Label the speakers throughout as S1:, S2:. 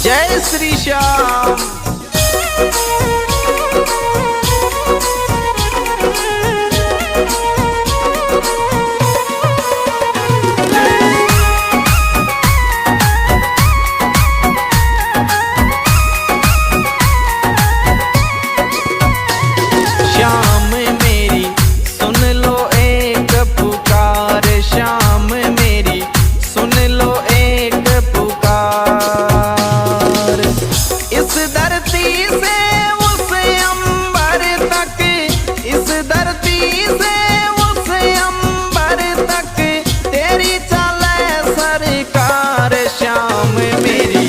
S1: जय श्री श्याम। श्याम मेरी सुन लो एक पुकार, श्याम मेरी सुन लो एक पुकार। इस धरती से उस अंबर तक, इस धरती से उस अंबर तक तेरी चले सरकार। श्याम मेरी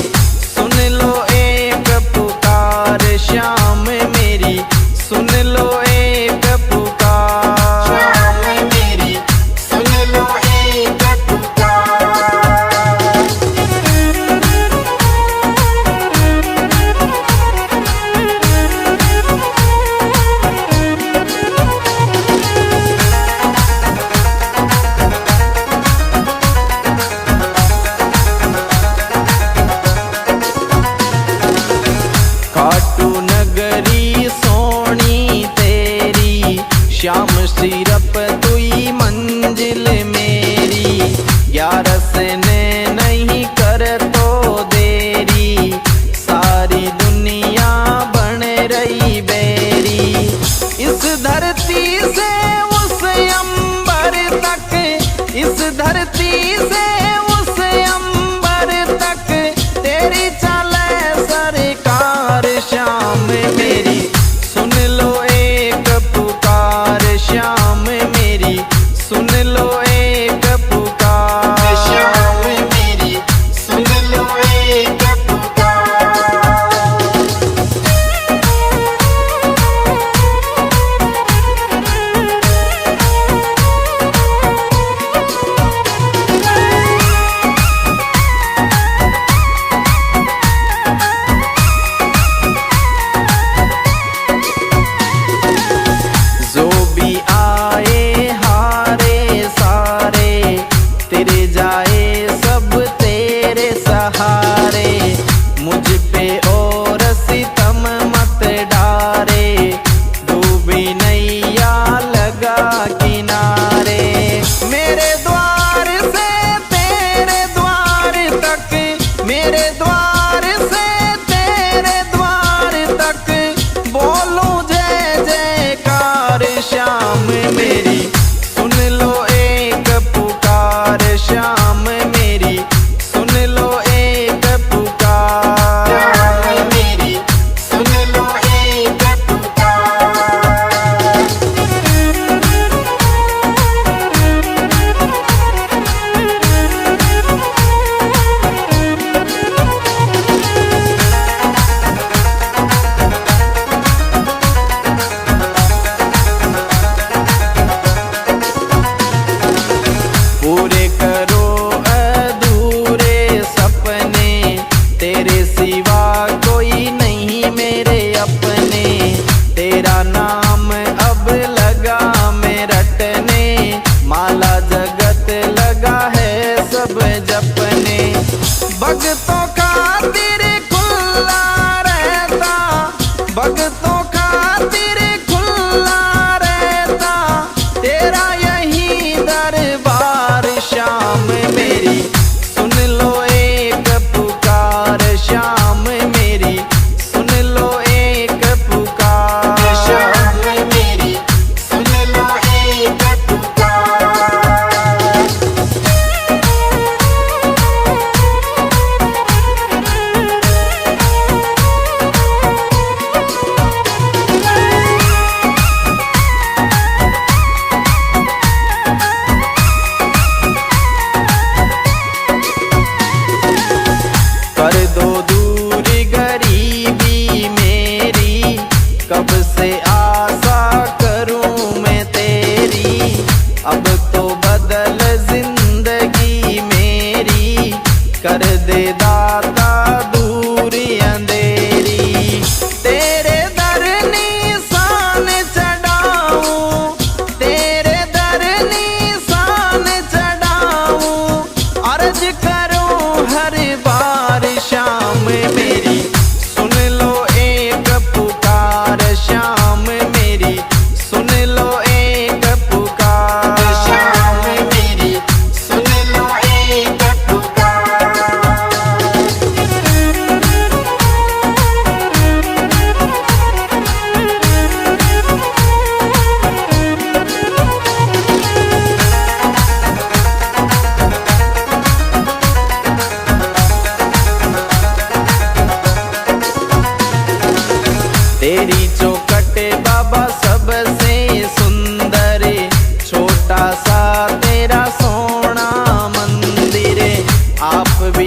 S1: सुन लो एक पुकार, श्याम मेरी सुन लो एक पुकार।
S2: श्याम मेरी सुन लो एक पुकार।
S1: खाटू नगरी सोनी तेरी, श्याम सिरप तुई मंजिल मेरी। ग्यारस ने नहीं कर तो देरी, सारी दुनिया बन रही बेरी। इस धरती से उस अंबर तक, इस धरती से उस अंबर तक तेरी चले सरकार। श्याम मेरी सुन लो एक पुकार, श्याम मेरी सुन लो एक पुकार।
S2: श्याम मेरी सुन लो एक पुकार।
S1: जो भी आए हारे सारे, तेरे जाए सब तेरे सहारे। मुझ पे और सितम मत डारे, डूबी नैया लगा किनारे। मेरे द्वार से तेरे द्वार तक, मेरे द्वार से तेरे द्वार तक बोलूं जय जयकार। श्याम मेरी सुन लो एक पुकार, श्याम मेरी सुन लो एक पुकार।
S2: श्याम मेरी सुन लो एक पुकार।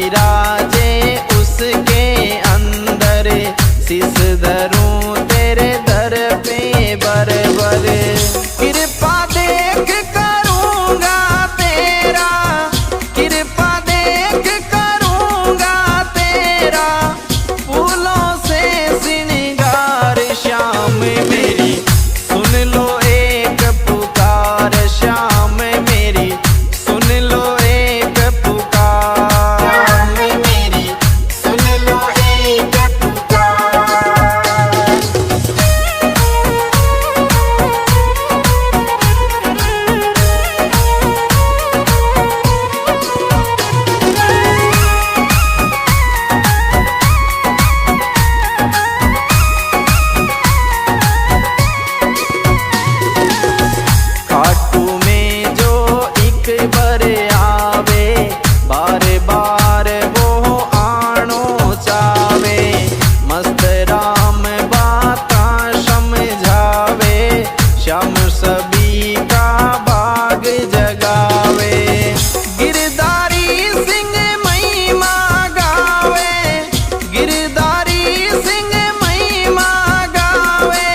S1: विराजे उसके अंदर, शीस धरूं तेरे दर पे बर बर। कृपा देख करूँगा तेरा, कृपा देख करूँगा तेरा, फूलों से श्रृंगार श्याम मेरी सुन लो एक पुकार, श्याम मेरी सुन लो एक पुकार।
S2: श्याम मेरी सुन लो एक पुकार।
S1: खाटू में जो एक बार आवे, बार बार वो आनो चावे, मस्त राम बाता समझावे, श्याम सभी का बाग जगावे। गिरधारी सिंह महिमा गावे, गिरधारी सिंह महिमा गावे,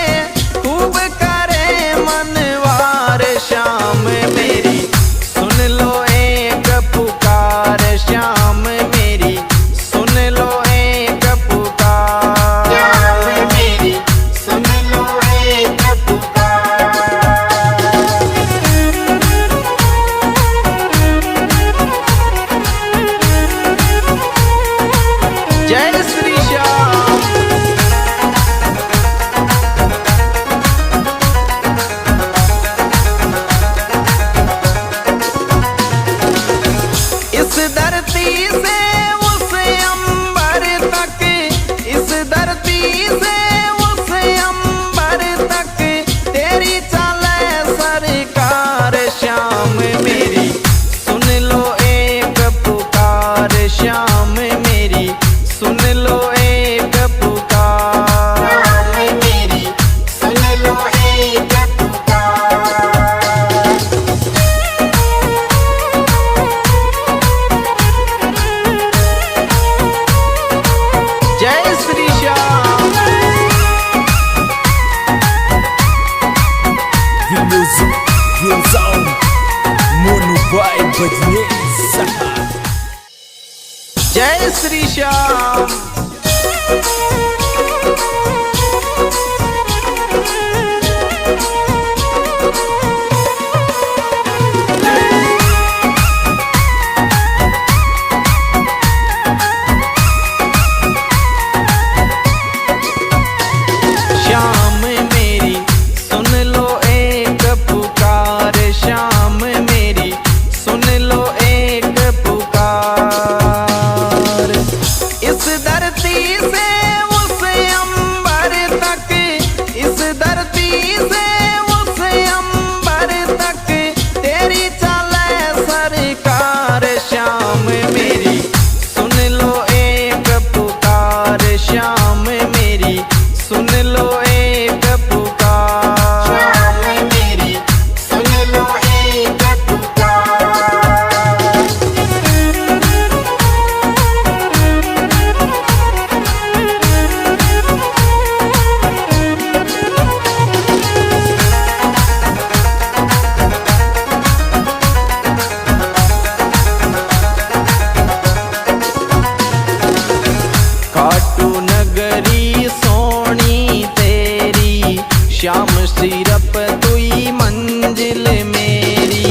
S1: खूब करे मनवार श्याम मेरी सुन लो एक पुकार, श्याम मेरी सुन लो एक पुकार।
S2: श्याम मेरी सुन लो एक पुकार।
S1: जय श्री श्याम। इस धरती से उस अंबर तक, इस धरती से उस अंबर तक, तेरी चले सरकार श्याम मेरी सुन लो एक पुकार, श्याम मेरी सुन लो एक पुकार।
S2: श्याम मेरी सुन लो एक पुकार।
S1: जय Shri Shyam.
S3: The music goes on. Mono by Badnesa.
S1: जय श्री श्याम। श्याम मेरी सुन लो एक पुकार, श्याम मेरी सुन लो एक पुकार। इस धरती से उस अंबर तक, इस धरती से उस अंबर तक, तेरी चले सरकार श्याम मेरी सुन लो एक पुकार, श्याम मेरी सुन लो एक पुकार।
S2: श्याम मेरी सुन लो एक पुकार।
S1: खाटू नगरी सोनी तेरी, श्याम सिरप तुई मंजिल मेरी,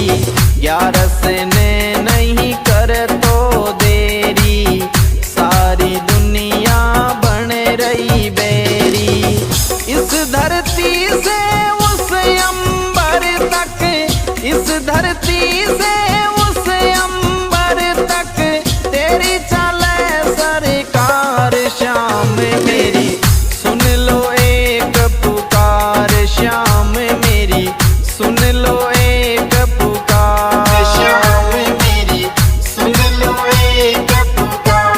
S1: ग्यारस ने नहीं कर तो देरी, सारी दुनिया बन रही बेरी। इस धरती से उस अंबर तक, इस धरती से उस अंबर तक, तेरी चले सरकार श्याम मेरी सुन लो एक पुकार, श्याम मेरी सुन लो एक पुकार।
S2: श्याम मेरी सुन लो एक पुकार।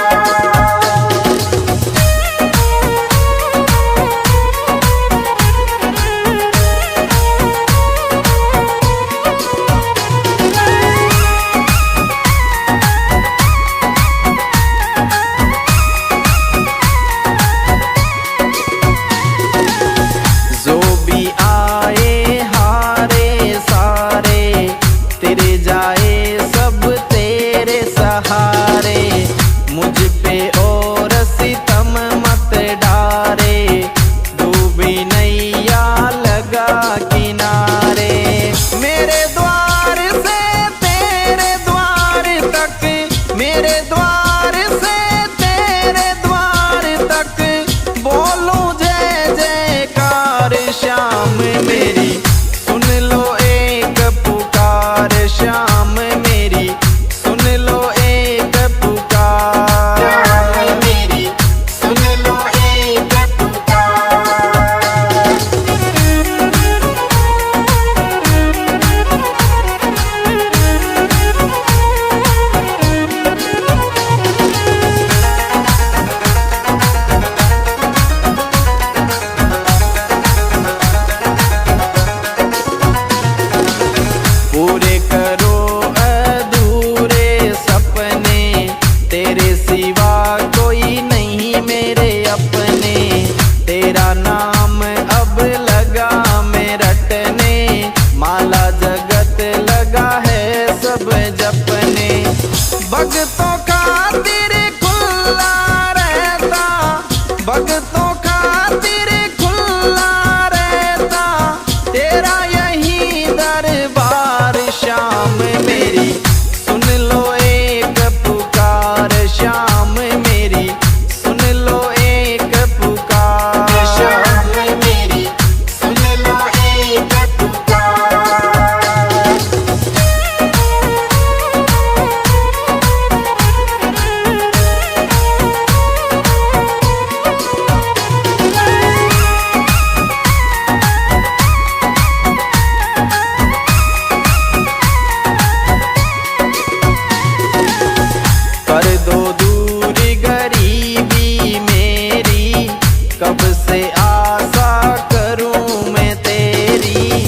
S1: कब से आशा करूं मैं तेरी,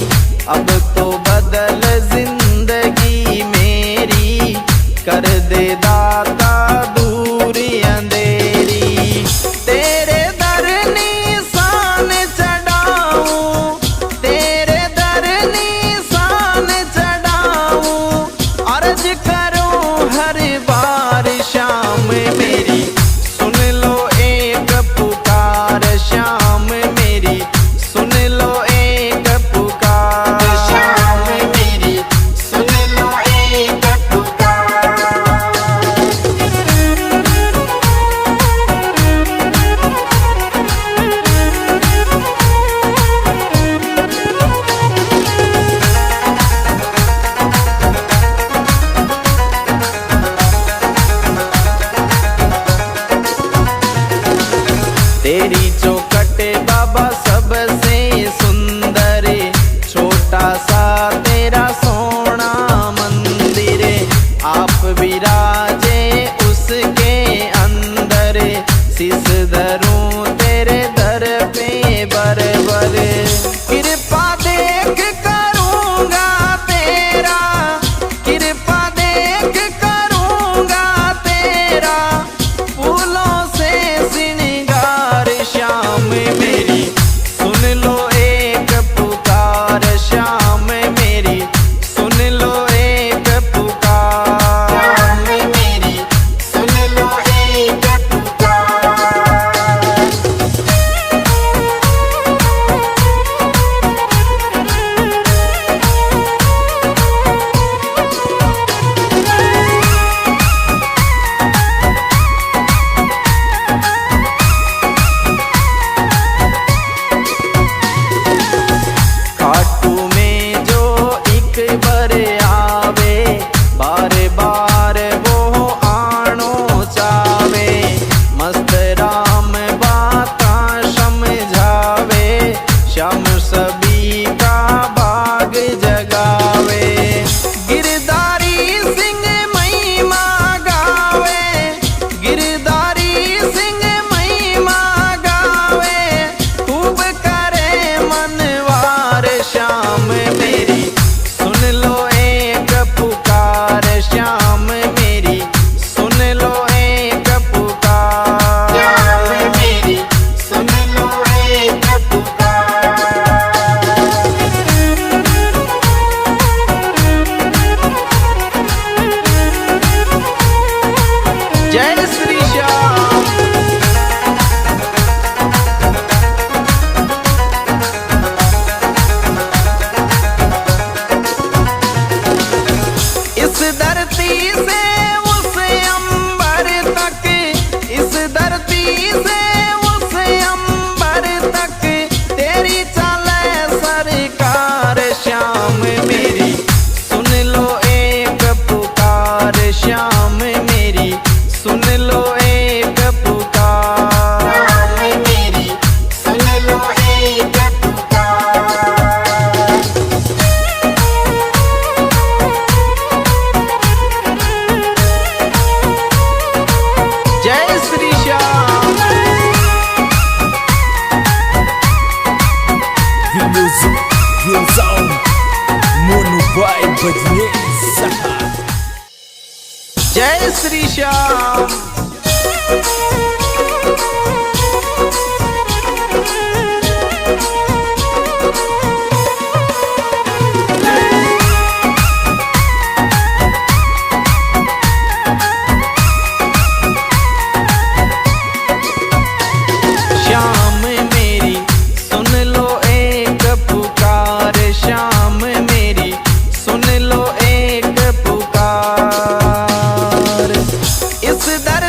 S1: अब तो बदल जिंदगी मेरी, कर दे दाता दूरी अंधेरी। तेरे दर निशान चढ़ाऊं, तेरे दर निशान चढ़ाऊं, अर्ज करूं हर बार शाम मेरी, सुन लो एक पुकार शाम मेरी, सुन लो एक पुकार
S2: शाम मेरी, सुन लो एक पुकार।
S1: तेरी चौखट बाबा सबसे सुंदर, छोटा सा तेरा सोना मंदिर, आप विराजे उसके अंदर, शीस धरूं तेरे दर पे बरबर, कृपा देख करूंगा तेरा, कृपा देख करूंगा तेरा, फूलों से श्रृंगार श्याम मेरी, सुन लो एक पुकार श्याम मेरी, सुन लो एक पुकार।
S2: शाम मेरी, सुन लो एक पुकार।
S1: खाटू में जो एक बार आवे, बार बार वो आनो चावे, मस्त राम बाता समझावे, श्याम सभी का भाग जगावे, गिरधारी सिंह महिमा गावे, गिरधारी सिंह महिमा गावे, खूब करे मनवार श्याम मेरी, सुन लो एक पुकार श्याम मेरी, सुन लो एक पुकार।
S2: शाम मेरी, सुन लो एक पुकार।
S1: जय श्री श्याम। इस धरती से उस अंबर तक, इस धरती से उस अंबर तक, तेरी चले सरकार श्याम मेरी, सुन लो एक पुकार श्याम मेरी, सुन लो एक पुकार।
S2: शाम मेरी, सुन लो एक पुकार।
S1: जय Shri Shyam.
S3: The music goes on. Mono Vibe Badneza.
S1: जय श्री श्याम। श्याम मेरी, सुन लो एक पुकार श्याम मेरी, सुन लो एक पुकार। इस दर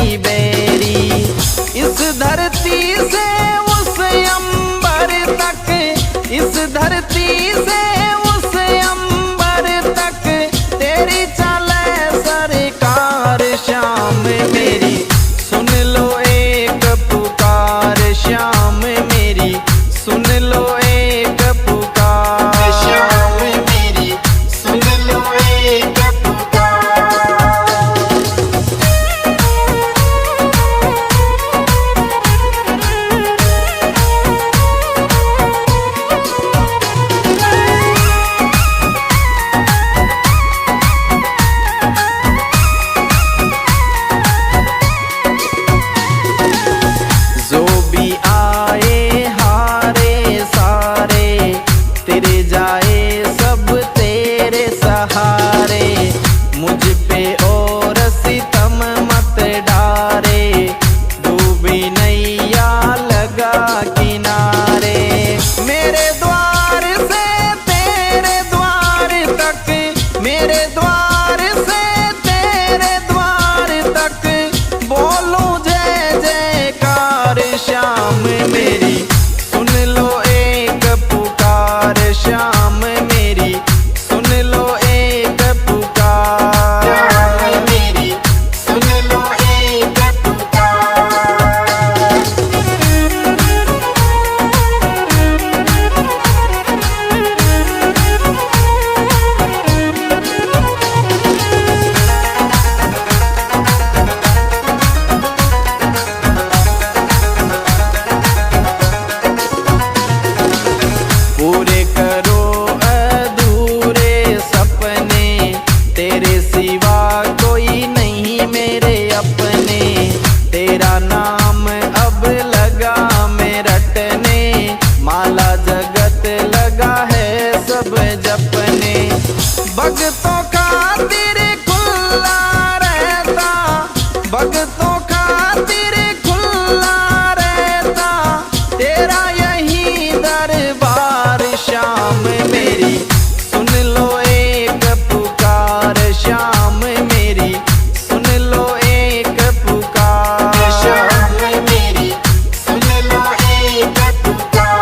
S1: बेरी बेरी। इस धरती से उस अंबर तक, इस धरती से उस अंबर तक तेरी चले सरकार। श्याम मेरी सुन लो एक पुकार, श्याम मेरी सुन लो एक पुकार।
S2: श्याम मेरी सुन लो एक पुकार।
S1: जो भी आए हारे सारे, तेरे जाए सब तेरे सहारे। मुझ पे और सितम मत डारे, डूबी नैया लगा किनारे। मेरे द्वार से तेरे द्वार तक, मेरे द्वार से तेरे द्वार तक बोलूं जय जयकार। श्याम मेरी सुन लो एक पुकार, श्याम मेरी सुन लो एक पुकार।
S2: श्याम मेरी सुन लो एक पुकार।
S1: पूरे करो अधूरे सपने, तेरे सिवा कोई नहीं मेरे अपने। तेरा नाम अब लगा मैं रटने, माला जगत लगा है सब जपने। भक्तों खातिर खुला रहता, भक्तों खातिर खुला रहता तेरा यही दरबार। श्याम मेरी सुन लो एक पुकार, श्याम मेरी सुन लो एक पुकार।
S2: श्याम मेरी सुन लो एक पुकार।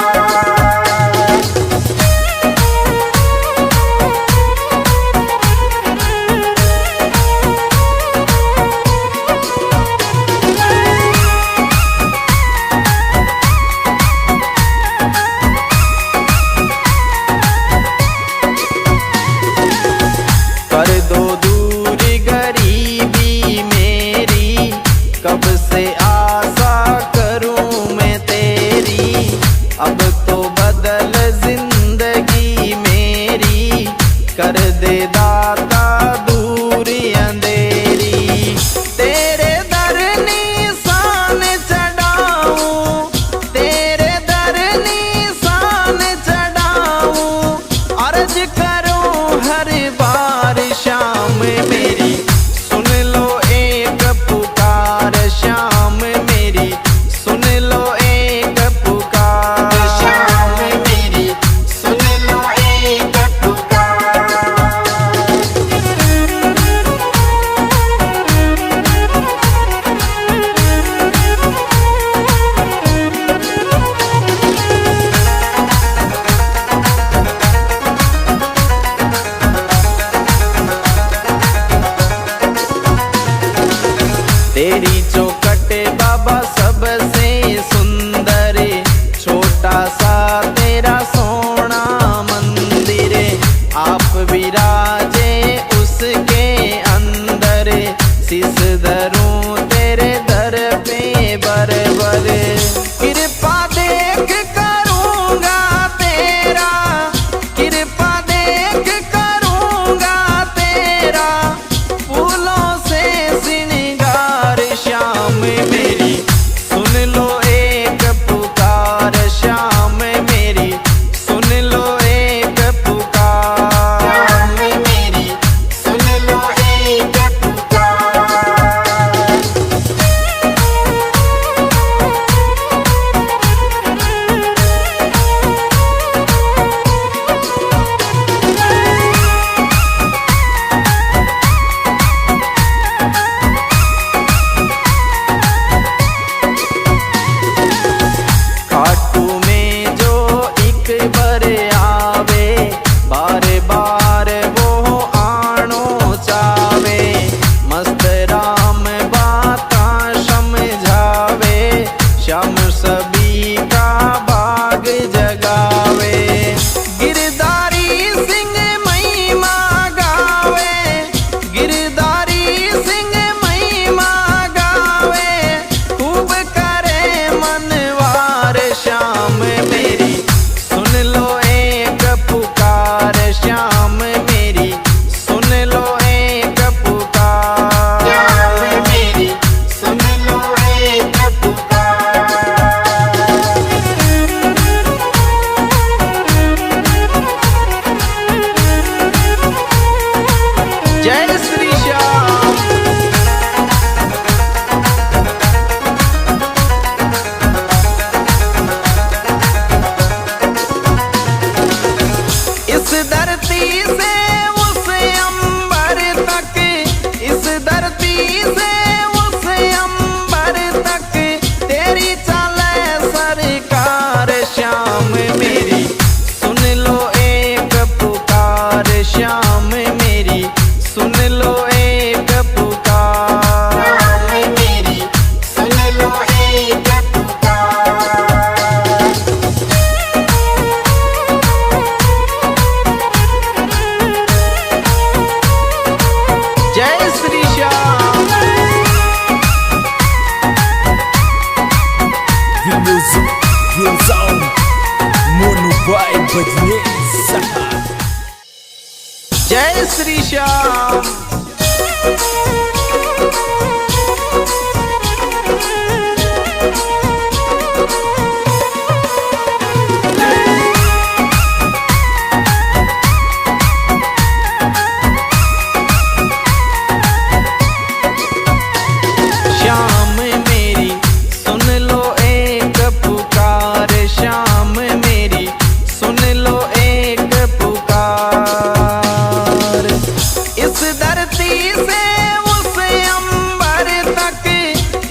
S1: कर दो दूर गरीबी मेरी, कब से आशा करूं मैं तेरी। अब तो बदल जिंदगी मेरी, कर दे दाता दूर अंधेरी। तेरे दर निशान चढ़ाऊं, तेरे दर निशान चढ़ाऊं, अर्ज करूं हर बार। श्याम मेरी सुन लो एक पुकार, श्याम मेरी सुन लो एक पुकार।
S2: श्याम मेरी सुन लो एक पुकार।
S1: तेरी चौखट बाबा सबसे सुंदर, छोटा सा तेरा सोना मंदिर। आप विराजे उसके अंदर, शीस धरूं तेरे दर पे बरबर। कृपा देख करूंगा तेरा, कृपा देख करूंगा तेरा, फूलों से श्रृंगार। श्याम मेरी सुन लो एक पुकार, श्याम मेरी सुन लो एक पुकार।
S2: श्याम मेरी सुन लो एक पुकार।
S1: जय श्री श्याम। श्याम मेरी सुन लो एक पुकार, श्याम मेरी सुन लो एक पुकार। इस धरती से उस अंबर तक,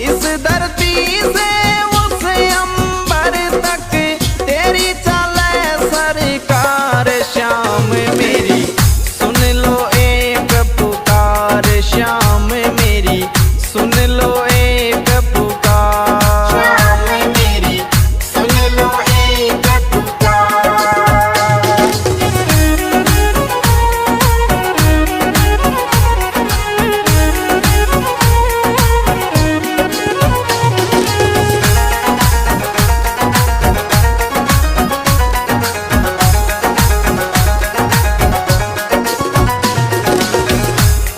S1: इस धरती से उस अंबर तक तेरी चले सरकार। श्याम मेरी सुन लो एक पुकार, श्याम मेरी सुन लो एक पुकार।
S2: श्याम मेरी सुन लो एक पुकार।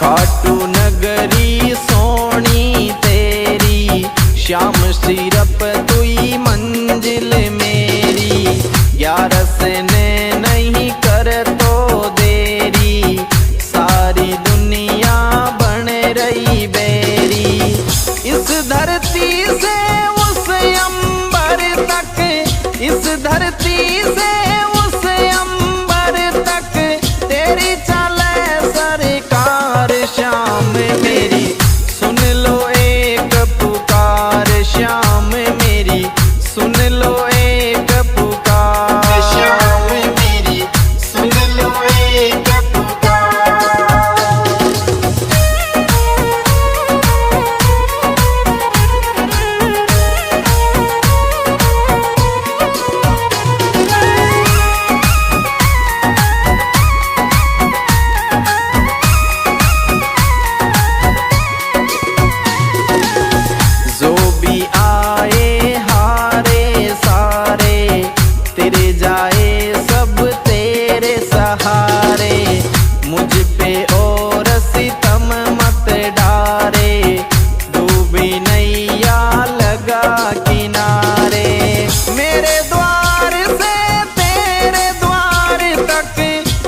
S1: खाटू नगरी सोनी तेरी, श्याम सिरप तुई मंजिल मेरी। ग्यारस ने नहीं कर तो देरी, सारी दुनिया बन रही बेरी। इस धरती से उस अंबर तक, इस धरती से उस अंबर तक तेरी चले सरकार। श्याम मेरी सुन लो एक पुकार, श्याम मेरी सुन लो एक पुकार।
S2: श्याम मेरी सुन लो एक पुकार।
S1: जो भी आए हारे सारे, तेरे जाए सब तेरे सहारे। मुझ पे और सितम मत डारे, डूबी नैया लगा किनारे। मेरे द्वार से तेरे द्वार तक,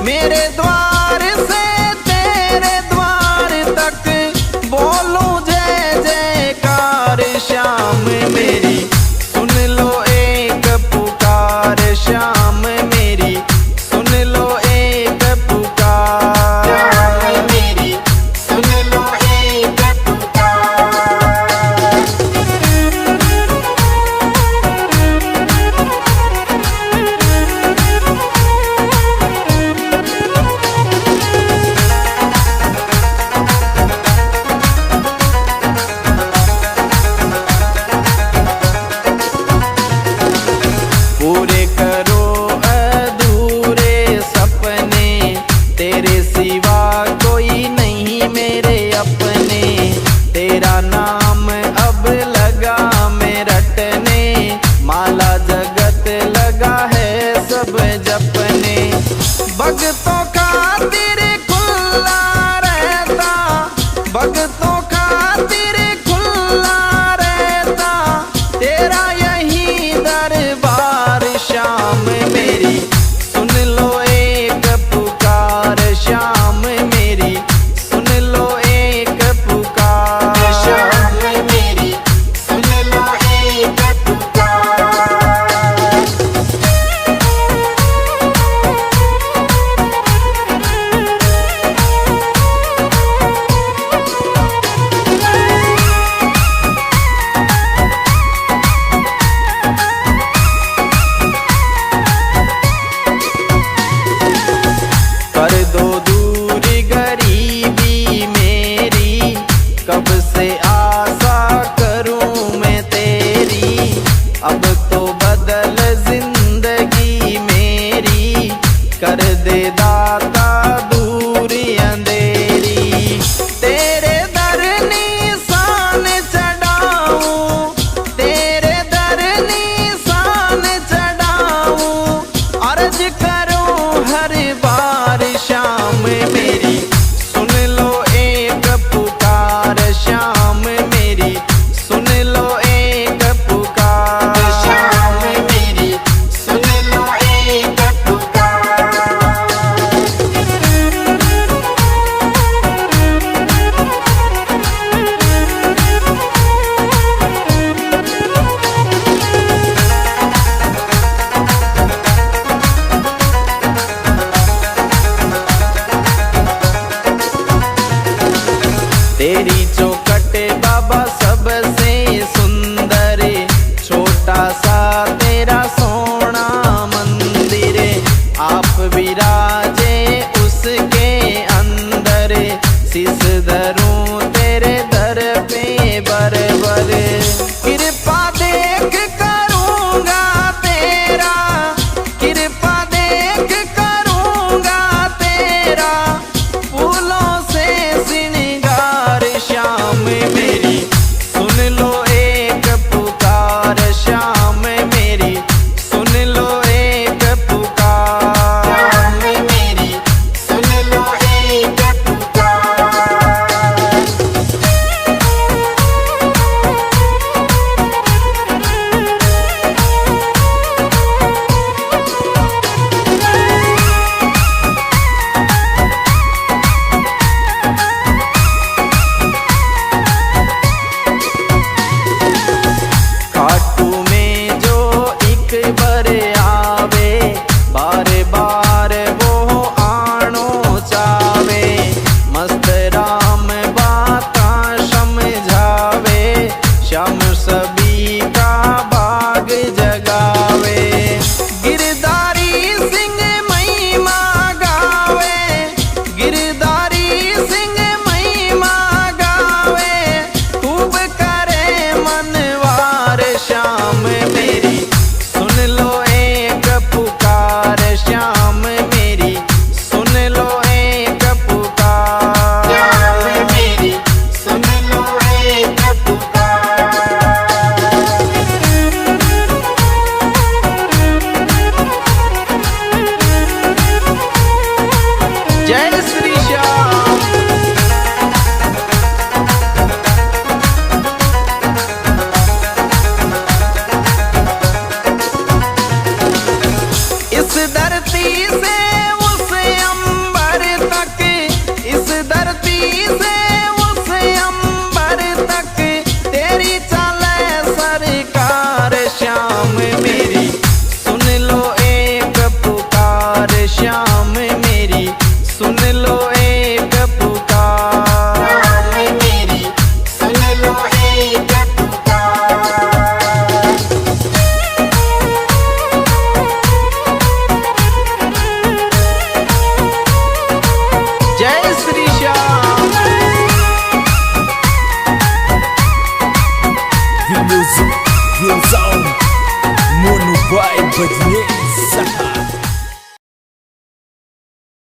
S1: मेरे द्वार से तेरे द्वार तक बोलूं जय जयकार। श्याम मेरी सुन लो एक पुकार, श्याम मेरी सुन लो एक पुकार।
S2: श्याम मेरी सुन लो एक पुकार।
S1: पूरे करो अधूरे सपने, तेरे सिवा कोई नहीं मेरे अपने। तेरा नाम अब लगा मैं रटने, माला जगत लगा है सब जपने। भक्तों खातिर खुला रहता, भक्तों खातिर खुला रहता तेरा यही दरबार। श्याम मेरी सुन लो एक पुकार, श्याम मेरी सुन लो एक पुकार।
S2: श्याम मेरी सुन लो एक पुकार।
S1: कर दो दूर गरीबी मेरी, कब से आशा करूं मैं तेरी। अब तो बदल जिंदगी मेरी, कर दे दाता दूर अंधेरी। तेरे दर निशान चढ़ाऊं, तेरे दर निशान चढ़ाऊं, अर्ज करूं हर बार। श्याम में श्याम सभी का भाग जगावे। गिरधारी सिंह महिमा गावे, गिरधारी सिंह महिमा गावे, खूब करे मनवार श्याम मेरी सुन लो एक पुकार, श्याम मेरी सुन लो एक पुकार।
S2: श्याम मेरी सुन लो एक पुकार।
S1: जय श्री श्याम। इस धरती से उस अंबर तक, इस धरती से